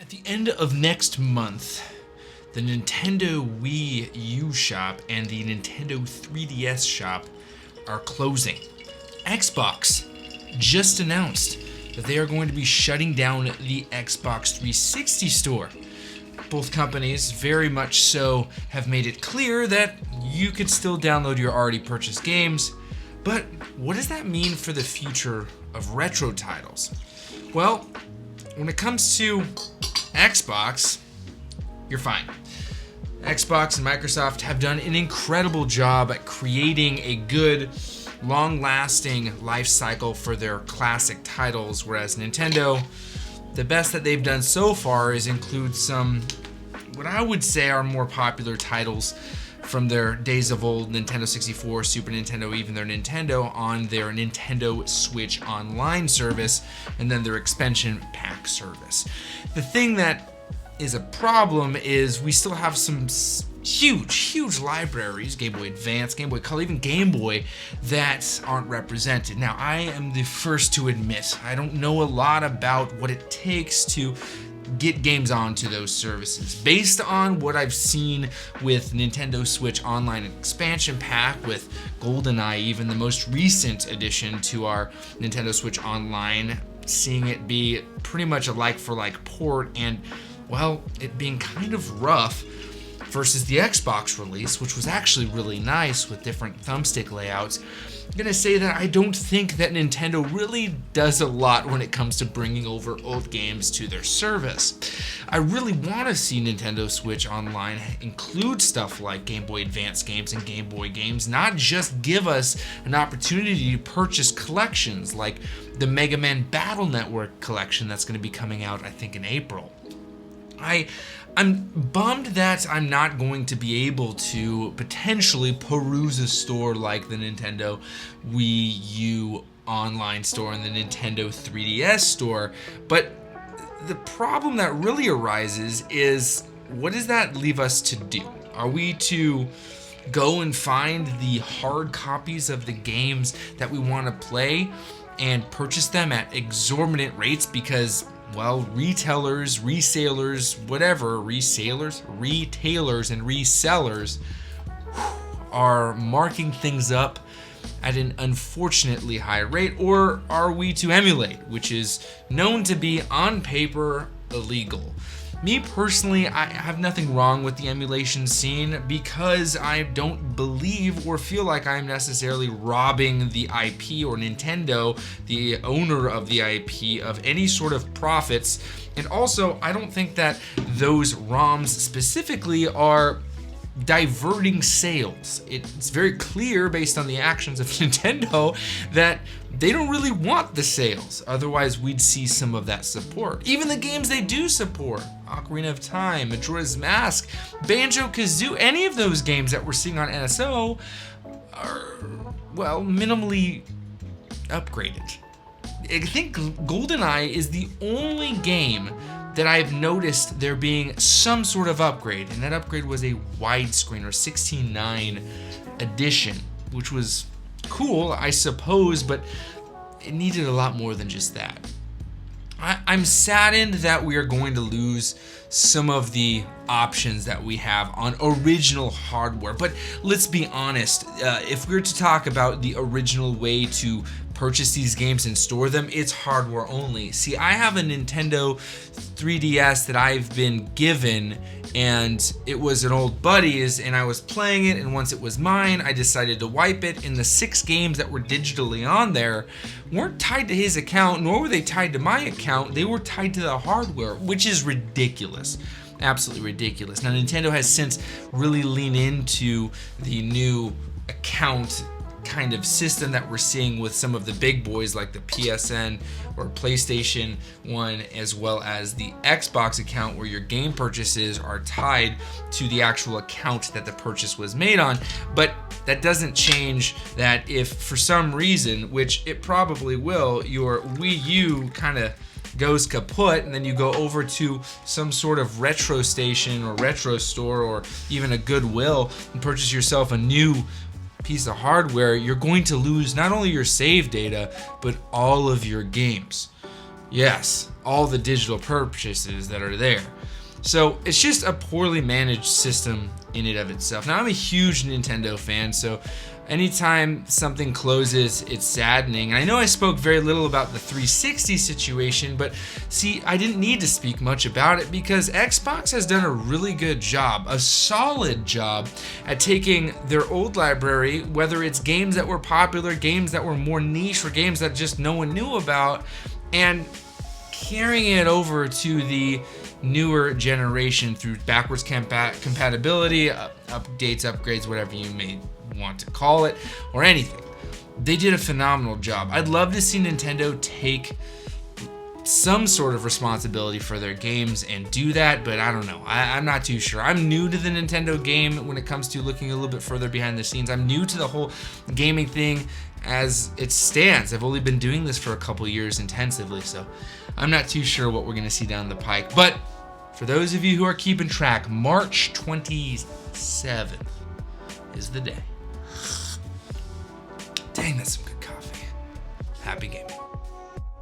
At the end of next month, the Nintendo Wii U shop and the Nintendo 3DS shop are closing. Xbox just announced that they are going to be shutting down the Xbox 360 store. Both companies, very much so, have made it clear that you could still download your already purchased games, but what does that mean for the future of retro titles? Well, when it comes to Xbox, you're fine. Xbox and Microsoft have done an incredible job at creating a good, long-lasting life cycle for their classic titles, whereas Nintendo, the best that they've done so far is include some, what I would say are more popular titles from their days of old, Nintendo 64, Super Nintendo, even their Nintendo, on their Nintendo Switch Online service, and then their expansion pack service. The thing that is a problem is we still have some huge libraries, Game Boy Advance, Game Boy Color, even Game Boy, that aren't represented. Now, I am the first to admit, I don't know a lot about what it takes to get games onto those services. Based on what I've seen with Nintendo Switch Online Expansion Pack, with GoldenEye, even the most recent addition to our Nintendo Switch Online, seeing it be pretty much a like-for-like port, and, well, it being kind of rough versus the Xbox release, which was actually really nice with different thumbstick layouts. I'm gonna say that I don't think that Nintendo really does a lot when it comes to bringing over old games to their service. I really want to see Nintendo Switch Online include stuff like Game Boy Advance games and Game Boy games, not just give us an opportunity to purchase collections like the Mega Man Battle Network collection that's going to be coming out, I think, in April. I'm bummed that I'm not going to be able to potentially peruse a store like the Nintendo Wii U online store and the Nintendo 3DS store, but the problem that really arises is, what does that leave us to do? Are we to go and find the hard copies of the games that we want to play and purchase them at exorbitant rates because, well, retailers, resellers, whatever, retailers and resellers are marking things up at an unfortunately high rate? Or are we to emulate, which is known to be on paper illegal? Me personally, I have nothing wrong with the emulation scene because I don't believe or feel like I'm necessarily robbing the IP or Nintendo, the owner of the IP, of any sort of profits. And also, I don't think that those ROMs specifically are diverting sales. It's very clear based on the actions of Nintendo that they don't really want the sales. Otherwise, we'd see some of that support. Even the games they do support, Ocarina of Time, Majora's Mask, Banjo-Kazooie, any of those games that we're seeing on NSO are, well, minimally upgraded. I think GoldenEye is the only game that I've noticed there being some sort of upgrade, and that upgrade was a widescreen or 16:9 edition, which was cool, I suppose, but it needed a lot more than just that. I'm saddened that we are going to lose some of the options that we have on original hardware, but let's be honest, if we're to talk about the original way to purchase these games and store them, it's hardware only. See, I have a Nintendo 3DS that I've been given, and it was an old buddy's, and I was playing it, and once it was mine, I decided to wipe it, and the 6 games that were digitally on there weren't tied to his account, nor were they tied to my account. They were tied to the hardware, which is ridiculous. Absolutely ridiculous. Now, Nintendo has since really leaned into the new account kind of system that we're seeing with some of the big boys like the PSN or PlayStation 1, as well as the Xbox account, where your game purchases are tied to the actual account that the purchase was made on. But that doesn't change that if for some reason, which it probably will, your Wii U kind of goes kaput, and then you go over to some sort of retro station or retro store or even a Goodwill and purchase yourself a new piece of hardware, you're going to lose not only your save data, but all of your games. Yes, all the digital purchases that are there. So it's just a poorly managed system in and of itself. Now, I'm a huge Nintendo fan, so anytime something closes, it's saddening. And I know I spoke very little about the 360 situation, but see, I didn't need to speak much about it because Xbox has done a really good job, a solid job, at taking their old library, whether it's games that were popular, games that were more niche, or games that just no one knew about, and carrying it over to the newer generation through backwards compatibility, updates, upgrades, whatever you may want to call it, or anything. They did a phenomenal job. I'd love to see Nintendo take some sort of responsibility for their games and do that, but I don't know. I'm not too sure. I'm new to the Nintendo game when it comes to looking a little bit further behind the scenes. I'm new to the whole gaming thing as it stands. I've only been doing this for a couple years intensively, so I'm not too sure what we're going to see down the pike. But for those of you who are keeping track, March 27th is the day. Dang, that's some good coffee. Happy gaming.